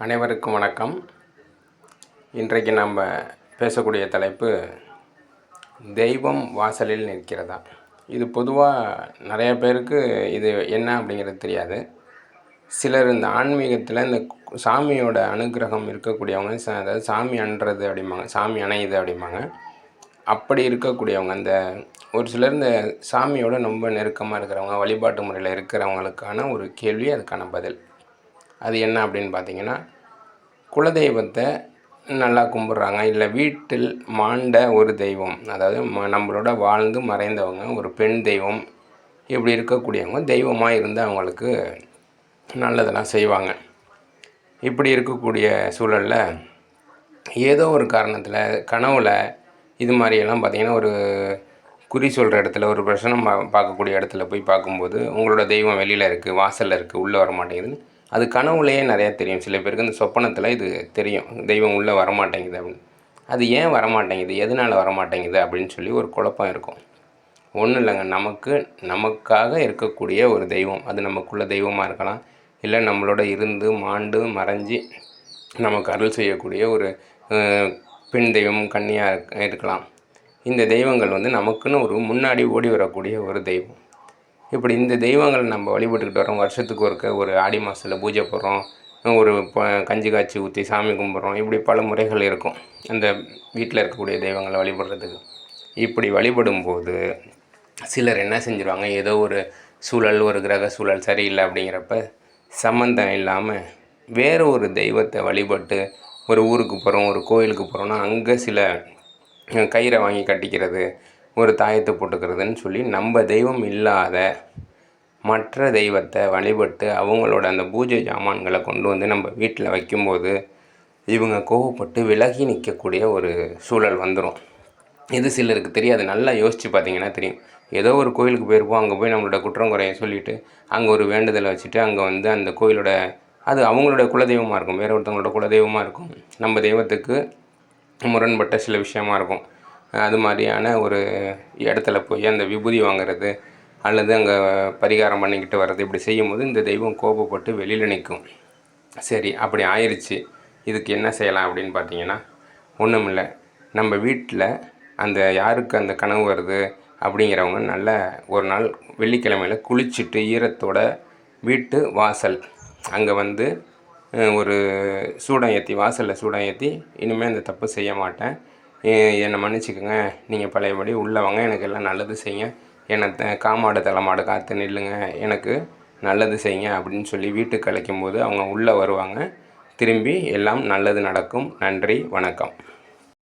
அனைவருக்கும் வணக்கம். இன்றைக்கு நம்ம பேசக்கூடிய தலைப்பு தெய்வம் வாசலில் நிற்கிறதா. இது பொதுவாக நிறைய பேருக்கு இது என்ன அப்படிங்கிறது தெரியாது. சிலர் இந்த ஆன்மீகத்தில் இந்த சாமியோட அனுகிரகம் இருக்கக்கூடியவங்க, அதாவது சாமி அன்றது அப்படிம்பாங்க, சாமி அணையுது அப்படிம்பாங்க. அப்படி இருக்கக்கூடியவங்க அந்த ஒரு சிலர் இந்த சாமியோட ரொம்ப நெருக்கமாக இருக்கிறவங்க, வழிபாட்டு முறையில் இருக்கிறவங்களுக்கான ஒரு கேள்வி, அதுக்கான பதில். அது என்ன அப்படின்னு பார்த்தீங்கன்னா, குலதெய்வத்தை நல்லா கும்பிட்றாங்க, இல்லை வீட்டில் மாண்ட ஒரு தெய்வம், அதாவது நம்மளோட வாழ்ந்து மறைந்தவங்க, ஒரு பெண் தெய்வம், இப்படி இருக்கக்கூடியவங்க தெய்வமாக இருந்து அவங்களுக்கு நல்லதெல்லாம் செய்வாங்க. இப்படி இருக்கக்கூடிய சூழலில் ஏதோ ஒரு காரணத்தில் கனவில் இது மாதிரியெல்லாம் பார்த்திங்கன்னா, ஒரு குறி சொல்கிற இடத்துல, ஒரு பிரச்சனை பார்க்கக்கூடிய இடத்துல போய் பார்க்கும்போது உங்களோட தெய்வம் வெளியில் இருக்குது, வாசலில் இருக்குது, உள்ளே வர மாட்டேங்குதுன்னு அது கனவுலேயே நிறையா தெரியும். சில பேருக்கு இந்த சொப்பனத்தில் இது தெரியும், தெய்வம் உள்ளே வரமாட்டேங்குது அப்படின்னு. அது ஏன் வரமாட்டேங்குது, எதனால் வரமாட்டேங்குது அப்படின்னு சொல்லி ஒரு குழப்பம் இருக்கும். ஒன்றும் இல்லைங்க, நமக்காக இருக்கக்கூடிய ஒரு தெய்வம், அது நமக்குள்ள தெய்வமாக இருக்கலாம், இல்லை நம்மளோட இருந்து மாண்டு மறைஞ்சி நமக்கு அருள் செய்யக்கூடிய ஒரு பெண் தெய்வம், கன்னியாக இருக்கலாம். இந்த தெய்வங்கள் நமக்குன்னு ஒரு முன்னாடி ஓடி வரக்கூடிய ஒரு தெய்வம். இப்படி இந்த தெய்வங்களை நம்ம வழிபட்டுக்கிட்டு வரோம். வருஷத்துக்கு ஒரு ஆடி மாதத்தில் பூஜை போடுறோம், ஒரு கஞ்சி காய்ச்சி ஊற்றி சாமி கும்பிட்றோம். இப்படி பல முறைகள் இருக்கும் அந்த வீட்டில் இருக்கக்கூடிய தெய்வங்களை வழிபடுறதுக்கு. இப்படி வழிபடும்போது சிலர் என்ன செஞ்சுருவாங்க, ஏதோ ஒரு சூழல், ஒரு கிரக சூழல் சரியில்லை அப்படிங்கிறப்ப சம்மந்தம் இல்லாமல் வேறு ஒரு தெய்வத்தை வழிபட்டு ஒரு ஊருக்கு போகிறோம், ஒரு கோயிலுக்கு போகிறோன்னா அங்கே சில கயிறை வாங்கி கட்டிக்கிறது, ஒரு தாயத்தை போட்டுக்கிறதுன்னு சொல்லி நம்ம தெய்வம் இல்லாத மற்ற தெய்வத்தை வழிபட்டு அவங்களோட அந்த பூஜை ஜாமான்களை கொண்டு வந்து நம்ம வீட்டில் வைக்கும்போது இவங்க கோவப்பட்டு விலகி நிற்கக்கூடிய ஒரு சூழல் வந்துடும். இது சிலருக்கு தெரியாது. நல்லா யோசித்து பார்த்தீங்கன்னா தெரியும். ஏதோ ஒரு கோயிலுக்கு போயிருப்போம், அங்கே போய் நம்மளோட குற்றம் குறைய சொல்லிவிட்டு அங்கே ஒரு வேண்டுதலை வச்சுட்டு அங்கே அந்த கோயிலோட அது அவங்களோட குலதெய்வமாக இருக்கும், வேறு ஒருத்தவங்களோட குலதெய்வமாக இருக்கும், நம்ம தெய்வத்துக்கு முரண்பட்ட சில விஷயமா இருக்கும். அது மாதிரியான ஒரு இடத்துல போய் அந்த விபூதி வாங்கிறது அல்லது அங்கே பரிகாரம் பண்ணிக்கிட்டு வர்றது, இப்படி செய்யும்போது இந்த தெய்வம் கோபப்பட்டு வெளியில் நிற்கும். சரி, அப்படி ஆயிடுச்சு, இதுக்கு என்ன செய்யலாம் அப்படின்னு பார்த்தீங்கன்னா, ஒன்றும் இல்லை. நம்ம வீட்டில் அந்த யாருக்கு அந்த கனவு வருது அப்படிங்கிறவங்க நல்ல ஒரு நாள் வெள்ளிக்கிழமையில் குளிச்சுட்டு ஈரத்தோட வீட்டு வாசல் அங்கே ஒரு சூடம் ஏற்றி, வாசலில் சூடம் ஏற்றி, இனிமேல் அந்த தப்பு செய்ய மாட்டேன், என்னை மன்னிச்சிக்கோங்க, நீங்கள் பழையபடி உள்ளே வாங்க, எனக்கு எல்லாம் நல்லது செய்யுங்க, என்னை காமாடு தலைமாடு காத்து நில்லுங்க, எனக்கு நல்லது செய்யுங்க அப்படின்னு சொல்லி வீட்டுக்கு அழைக்கும்போது அவங்க உள்ளே வருவாங்க. திரும்பி எல்லாம் நல்லது நடக்கும். நன்றி, வணக்கம்.